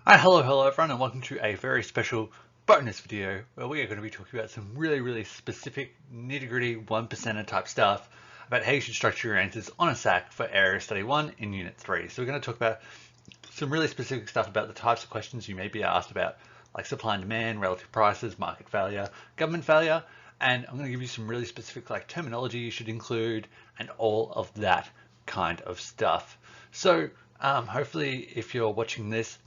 Hi, hello everyone, and welcome to a very special bonus video where we are going to be talking about some really specific nitty-gritty 1%er type stuff about how you should structure your answers on a SAC for Area Study 1 in Unit 3. So we're going to talk about some really specific stuff about the types of questions you may be asked about, like supply and demand, relative prices, market failure, government failure, and I'm going to give you some really specific like terminology you should include and all of that kind of stuff. So hopefully if you're watching this,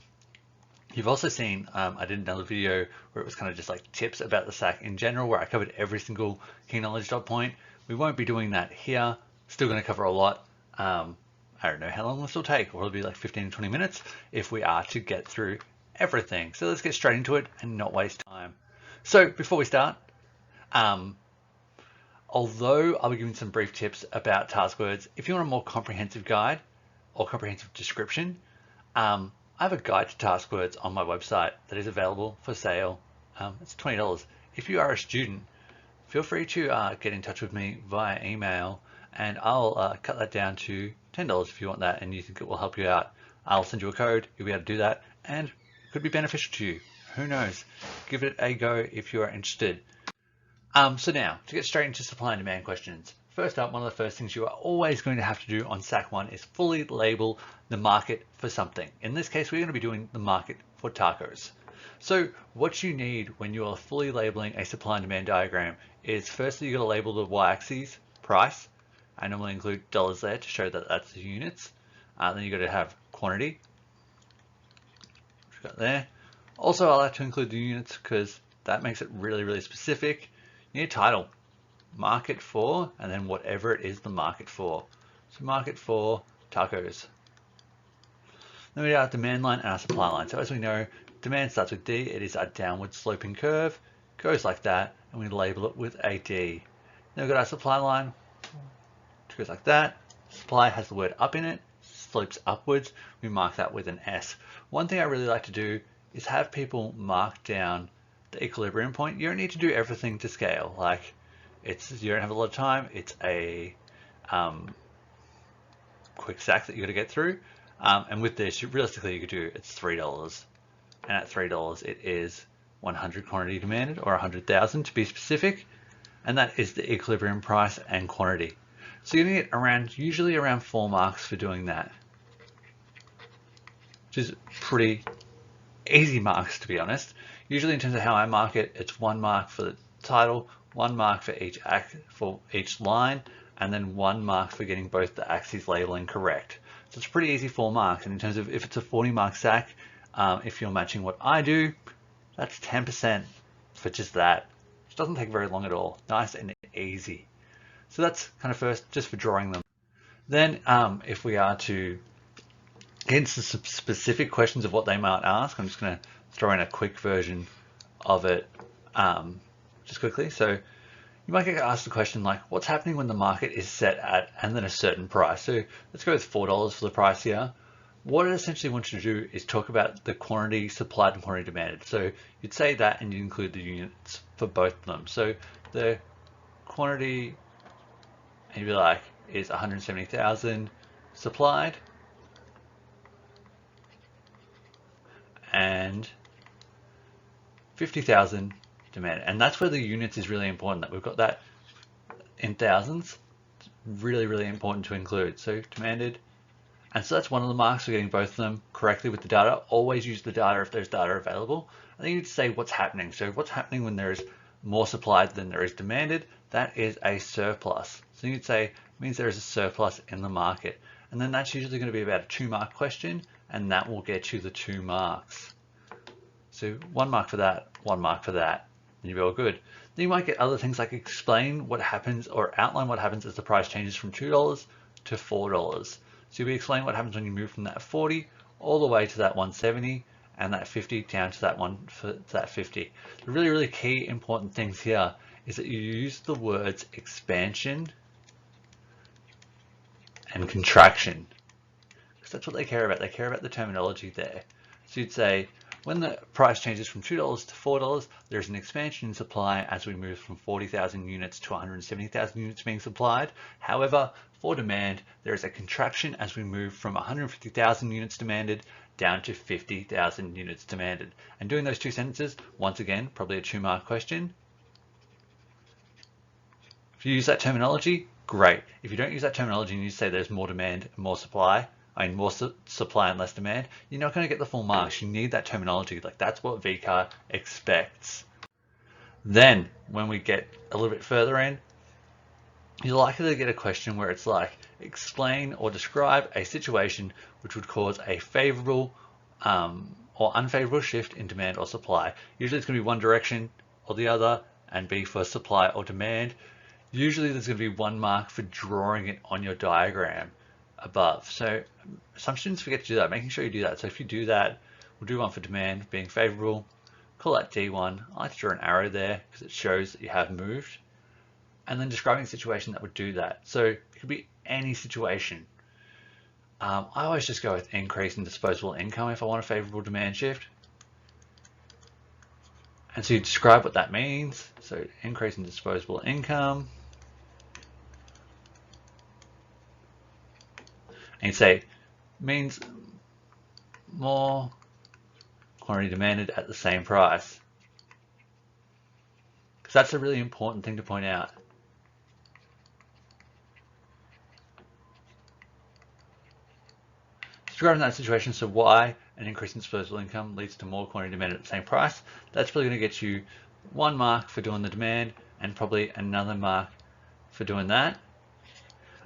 you've also seen, I did another video where it was kind of just like tips about the SAC in general, where I covered every single key knowledge dot point. We won't be doing that here. Still going to cover a lot. I don't know how long this will take. It'll be like 15 to 20 minutes if we are to get through everything. So let's get straight into it and not waste time. So before we start, although I'll be giving some brief tips about task words, if you want a more comprehensive guide or comprehensive description, I have a guide to task words on my website that is available for sale. It's $20. If you are a student, feel free to get in touch with me via email, and I'll cut that down to $10 if you want that and you think it will help you out. I'll send you a code, you'll be able to do that, and it could be beneficial to you. Who knows? Give it a go if you are interested. So now, to get straight into supply and demand questions. First up, one of the first things you are always going to have to do on SAC 1 is fully label the market for something. In this case, we're going to be doing the market for tacos. So what you need when you are fully labeling a supply and demand diagram is firstly, you got to label the y-axis, price. I normally include dollars there to show that that's the units. Then you got to have quantity, which got there. Also, I like to include the units because that makes it really specific. You need a title, market for, and then whatever it is the market for. So market for tacos. Then we have our demand line and our supply line. So as we know, demand starts with D. It is a downward sloping curve, goes like that, and we label it with a D. Then we've got our supply line, which goes like that. Supply has the word up in it, slopes upwards. We mark that with an S. One thing I really like to do is have people mark down the equilibrium point. You don't need to do everything to scale. Like you don't have a lot of time. It's a quick SAC that you got to get through. And with this, realistically, you could do it's $3, and at $3, it is 100 quantity demanded, or 100,000 to be specific, and that is the equilibrium price and quantity. So you're gonna get usually around 4 marks for doing that, which is pretty easy marks, to be honest. Usually in terms of how I mark it, it's 1 mark for the title, 1 mark for each line, and then 1 mark for getting both the axes labeling correct. So it's pretty easy 4 marks. And in terms of if it's a 40 mark SAC, if you're matching what I do, that's 10% for just that, which doesn't take very long at all. Nice and easy. So that's kind of first, just for drawing them. Then if we are to get into some specific questions of what they might ask, I'm just going to throw in a quick version of it just quickly. So you might get asked a question like, what's happening when the market is set at and then a certain price? So let's go with $4 for the price here. What it essentially wants you to do is talk about the quantity supplied and quantity demanded. So you'd say that and you include the units for both of them. So the quantity, and you'd be like, is 170,000 supplied and 50,000 demanded. And that's where the units is really important, that we've got that in thousands. Really important to include. So demanded. And so that's one of the marks for getting both of them correctly with the data. Always use the data if there's data available. And then you need to say what's happening. So what's happening when there is more supplied than there is demanded? That is a surplus. So you'd say it means there is a surplus in the market. And then that's usually going to be about a 2-mark question, and that will get you the 2 marks. So 1 mark for that, 1 mark for that, and you'll be all good. Then you might get other things like explain what happens or outline what happens as the price changes from $2 to $4. So you'll be explaining what happens when you move from that 40 all the way to that 170 and that 50 down to that 50. The really key important things here is that you use the words expansion and contraction, because that's what they care about. They care about the terminology there. So you'd say, when the price changes from $2 to $4, there's an expansion in supply as we move from 40,000 units to 170,000 units being supplied. However, for demand, there is a contraction as we move from 150,000 units demanded down to 50,000 units demanded. And doing those two sentences, once again, probably a 2-mark question. If you use that terminology, great. If you don't use that terminology and you say there's more demand, more supply, more supply and less demand, you're not going to get the full marks. You need that terminology. Like, that's what VCAR expects. Then when we get a little bit further in, you're likely to get a question where it's like, explain or describe a situation which would cause a favorable or unfavorable shift in demand or supply. Usually it's going to be one direction or the other, and be for supply or demand. Usually there's going to be 1 mark for drawing it on your diagram above. So some students forget to do that, making sure you do that. So if you do that, we'll do one for demand being favorable, call that D1. I like to draw an arrow there because it shows that you have moved. And then describing a situation that would do that. So it could be any situation. I always just go with increase in disposable income if I want a favorable demand shift. And so you describe what that means. So increase in disposable income. And you say, means more quantity demanded at the same price. Because that's a really important thing to point out. Describing that situation, so why an increase in disposable income leads to more quantity demanded at the same price. That's probably going to get you 1 mark for doing the demand and probably another mark for doing that.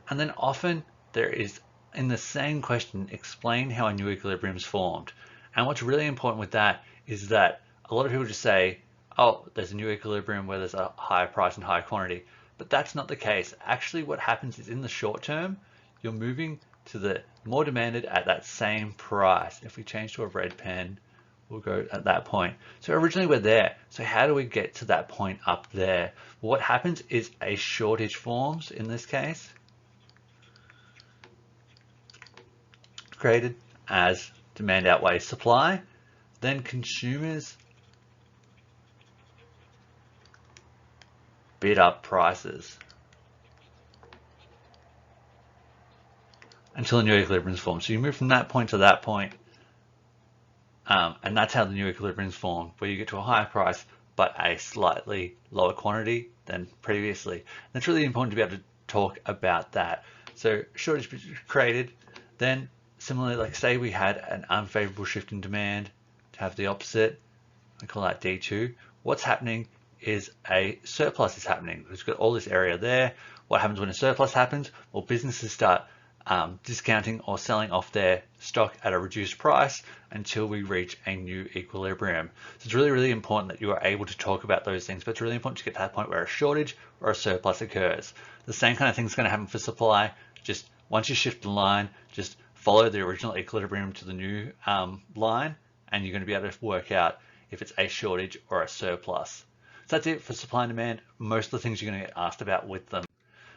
And then often there is, in the same question, explain how a new equilibrium is formed. And what's really important with that is that a lot of people just say, oh, there's a new equilibrium where there's a higher price and higher quantity. But that's not the case. Actually, what happens is in the short term, you're moving to the more demanded at that same price. If we change to a red pen, we'll go at that point. So originally we're there. So how do we get to that point up there? Well, what happens is a shortage forms in this case, created as demand outweighs supply. Then consumers bid up prices until a new equilibrium is formed. So you move from that point to that point, and that's how the new equilibrium is formed, where you get to a higher price but a slightly lower quantity than previously. And it's really important to be able to talk about that. So shortage created, then similarly, like say we had an unfavorable shift in demand to have the opposite, I call that D2. What's happening is a surplus is happening. We've got all this area there. What happens when a surplus happens? Well, businesses start discounting or selling off their stock at a reduced price until we reach a new equilibrium. So it's really, really important that you are able to talk about those things, but it's really important to get to that point where a shortage or a surplus occurs. The same kind of thing is going to happen for supply. Just once you shift the line, just follow the original equilibrium to the new line, and you're going to be able to work out if it's a shortage or a surplus. So that's it for supply and demand. Most of the things you're going to get asked about with them.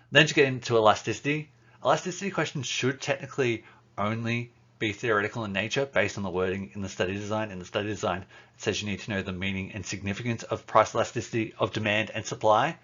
Then to get into elasticity. Elasticity questions should technically only be theoretical in nature based on the wording in the study design. In the study design, it says you need to know the meaning and significance of price elasticity of demand and supply.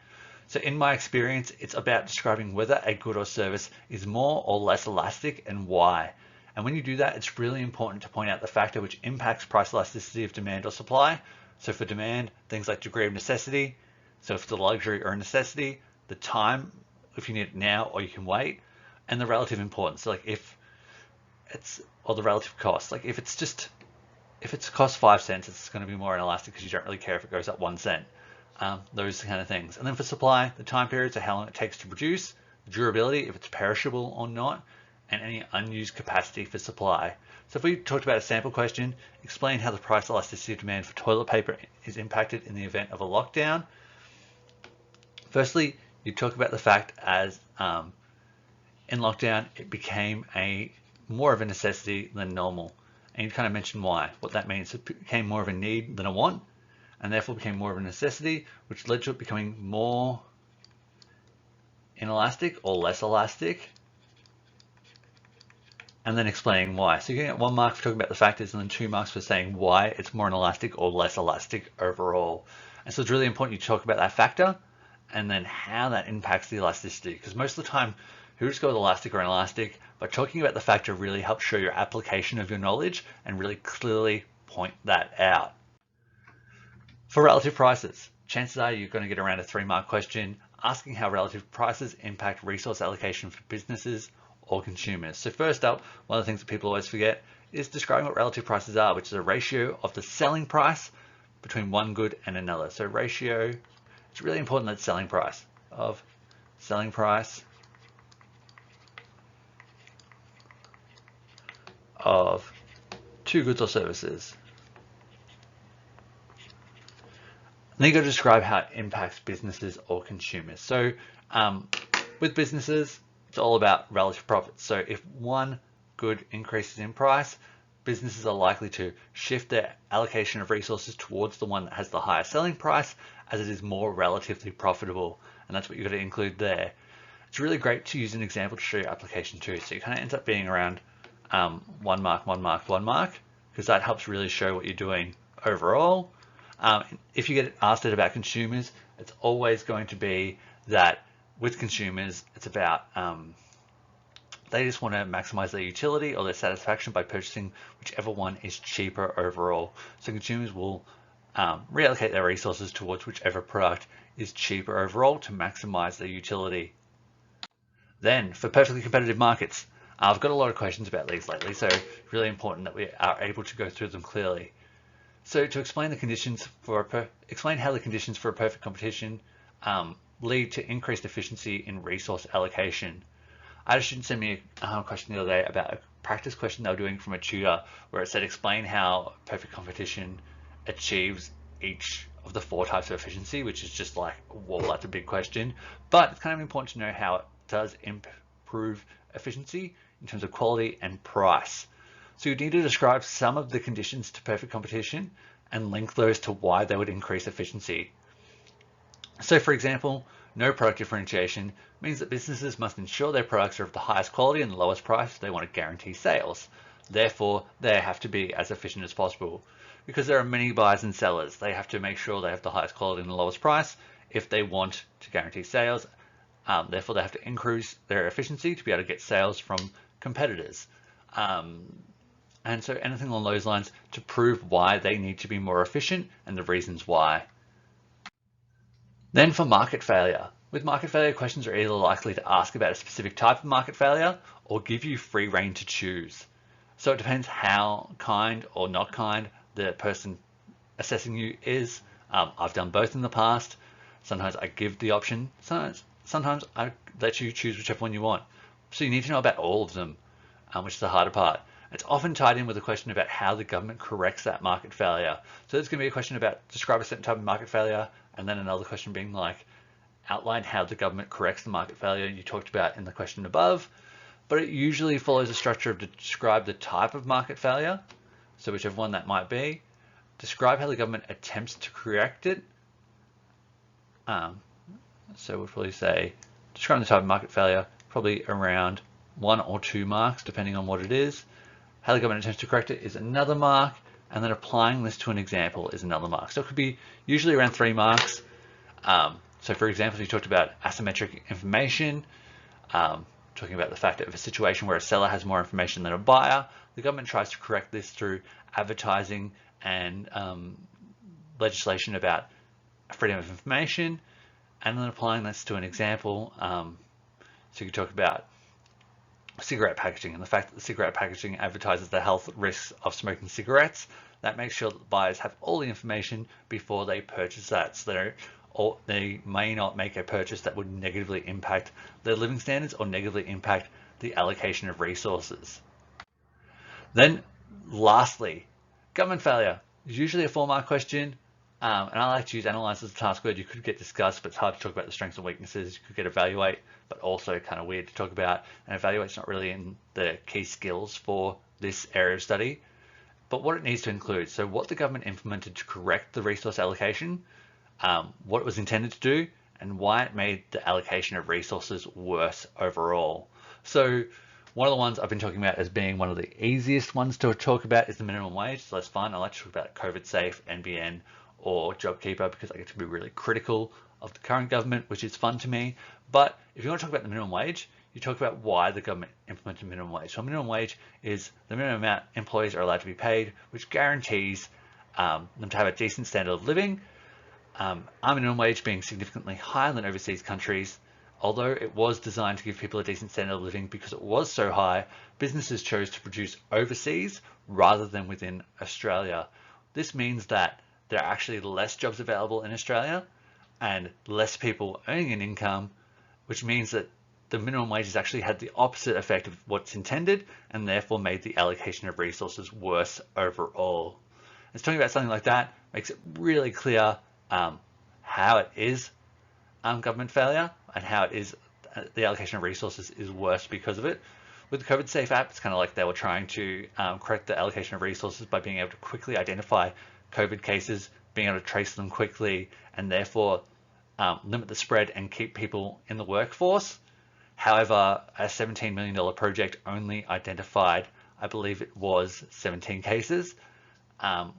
So in my experience, it's about describing whether a good or service is more or less elastic and why. And when you do that, it's really important to point out the factor which impacts price elasticity of demand or supply. So for demand, things like degree of necessity. So if it's a luxury or a necessity, the time, if you need it now or you can wait, and the relative importance. So like if it's, or the relative cost, like if it's cost 5 cents, it's going to be more inelastic because you don't really care if it goes up 1 cent. Those kind of things. And then for supply, the time period, so how long it takes to produce, the durability, if it's perishable or not, and any unused capacity for supply. So if we talked about a sample question, explain how the price elasticity of demand for toilet paper is impacted in the event of a lockdown. Firstly, you talk about the fact as in lockdown, it became more of a necessity than normal. And you kind of mentioned why, what that means. It became more of a need than a want, and therefore became more of a necessity, which led to it becoming more inelastic or less elastic, and then explaining why. So you get 1 mark for talking about the factors and then 2 marks for saying why it's more inelastic or less elastic overall. And so it's really important you talk about that factor and then how that impacts the elasticity, because most of the time, who just go with elastic or inelastic, but talking about the factor really helps show your application of your knowledge and really clearly point that out. For relative prices, chances are you're going to get around a 3-mark question asking how relative prices impact resource allocation for businesses or consumers. So first up, one of the things that people always forget is describing what relative prices are, which is a ratio of the selling price between one good and another. So ratio, it's really important that selling price of two goods or services. And then you got to describe how it impacts businesses or consumers. So with businesses, it's all about relative profits. So if one good increases in price, businesses are likely to shift their allocation of resources towards the one that has the higher selling price, as it is more relatively profitable. And that's what you've got to include there. It's really great to use an example to show your application too. So it kind of ends up being around 1 mark, 1 mark, 1 mark, because that helps really show what you're doing overall. If you get asked it about consumers, it's always going to be that with consumers, it's about they just want to maximize their utility or their satisfaction by purchasing whichever one is cheaper overall. So consumers will reallocate their resources towards whichever product is cheaper overall to maximize their utility. Then for perfectly competitive markets, I've got a lot of questions about these lately, so it's really important that we are able to go through them clearly. So to explain the conditions for explain how the conditions for a perfect competition lead to increased efficiency in resource allocation. I had a student send me a question the other day about a practice question they were doing from a tutor where it said explain how perfect competition achieves each of the 4 types of efficiency, which is just like, whoa, that's a big question. But it's kind of important to know how it does improve efficiency in terms of quality and price. So you need to describe some of the conditions to perfect competition and link those to why they would increase efficiency. So for example, no product differentiation means that businesses must ensure their products are of the highest quality and the lowest price if they want to guarantee sales. Therefore, they have to be as efficient as possible. Because there are many buyers and sellers, they have to make sure they have the highest quality and the lowest price if they want to guarantee sales. Therefore, they have to increase their efficiency to be able to get sales from competitors. And so anything along those lines to prove why they need to be more efficient and the reasons why. Then for market failure. With market failure, questions are either likely to ask about a specific type of market failure or give you free rein to choose. So it depends how kind or not kind the person assessing you is. I've done both in the past. Sometimes I give the option. Sometimes I let you choose whichever one you want. So you need to know about all of them, which is the harder part. It's often tied in with a question about how the government corrects that market failure. So there's going to be a question about describe a certain type of market failure, and then another question being like, outline how the government corrects the market failure you talked about in the question above. But it usually follows a structure of describe the type of market failure, so whichever one that might be, describe how the government attempts to correct it. So we'll probably say, describe the type of market failure, probably around 1 or 2 marks, depending on what it is. How the government attempts to correct it is another mark, and then applying this to an example is another mark. So it could be usually around 3 marks. So for example, if you talked about asymmetric information, talking about the fact that if a situation where a seller has more information than a buyer, the government tries to correct this through advertising and legislation about freedom of information, and then applying this to an example. So you could talk about cigarette packaging and the fact that the cigarette packaging advertises the health risks of smoking cigarettes. That makes sure that buyers have all the information before they purchase that, so they may not make a purchase that would negatively impact their living standards or negatively impact the allocation of resources. Then lastly, government failure is usually a 4-mark question. And I like to use analyze as a task word. You could get discuss, but it's hard to talk about the strengths and weaknesses. You could get evaluate, but also kind of weird to talk about. And evaluate's not really in the key skills for this area of study. But what it needs to include, so what the government implemented to correct the resource allocation, what it was intended to do, and why it made the allocation of resources worse overall. So one of the ones I've been talking about as being one of the easiest ones to talk about is the minimum wage. So that's fine. I like to talk about COVID safe, NBN, or JobKeeper because I get to be really critical of the current government, which is fun to me. But if you want to talk about the minimum wage, you talk about why the government implemented minimum wage. So minimum wage is the minimum amount employees are allowed to be paid, which guarantees them to have a decent standard of living. Our minimum wage being significantly higher than overseas countries, although it was designed to give people a decent standard of living because it was so high, businesses chose to produce overseas rather than within Australia. This means that there are actually less jobs available in Australia and less people earning an income, which means that the minimum wage has actually had the opposite effect of what's intended and therefore made the allocation of resources worse overall. And talking about something like that makes it really clear how it is government failure and how it is the allocation of resources is worse because of it. With the COVID Safe app, it's kind of like they were trying to correct the allocation of resources by being able to quickly identify COVID cases, being able to trace them quickly, and therefore limit the spread and keep people in the workforce. However, a $17 million project only identified, I believe it was 17 cases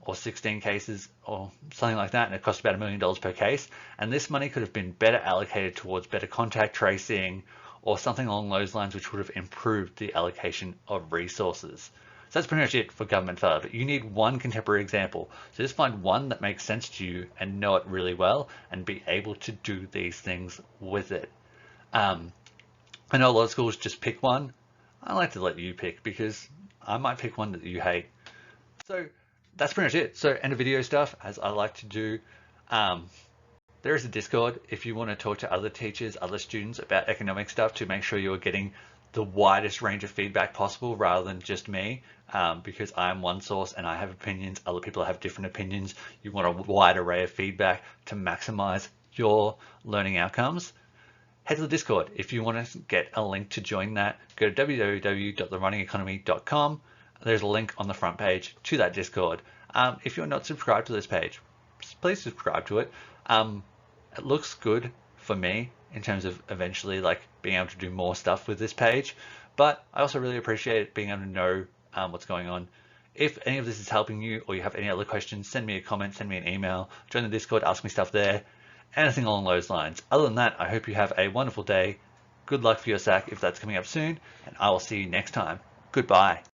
or 16 cases or something like that, and it cost about $1 million per case. And this money could have been better allocated towards better contact tracing or something along those lines, which would have improved the allocation of resources. So that's pretty much it for government failure, but you need one contemporary example. So just find one that makes sense to you and know it really well and be able to do these things with it. I know a lot of schools just pick one. I like to let you pick because I might pick one that you hate. So that's pretty much it. So end of video stuff, as I like to do. There is a Discord if you want to talk to other teachers, other students about economic stuff to make sure you're getting the widest range of feedback possible rather than just me, because I'm one source and I have opinions, other people have different opinions. You want a wide array of feedback to maximize your learning outcomes. Head to the Discord. If you want to get a link to join that, go to www.therunnинgeconomy.com. There's a link on the front page to that Discord. If you're not subscribed to this page, please subscribe to it. It looks good for me in terms of eventually like being able to do more stuff with this page, but I also really appreciate being able to know what's going on. If any of this is helping you or you have any other questions, send me a comment, send me an email, join the Discord, ask me stuff there, anything along those lines. Other than that, I hope you have a wonderful day. Good luck for your SAC if that's coming up soon, and I will see you next time. Goodbye.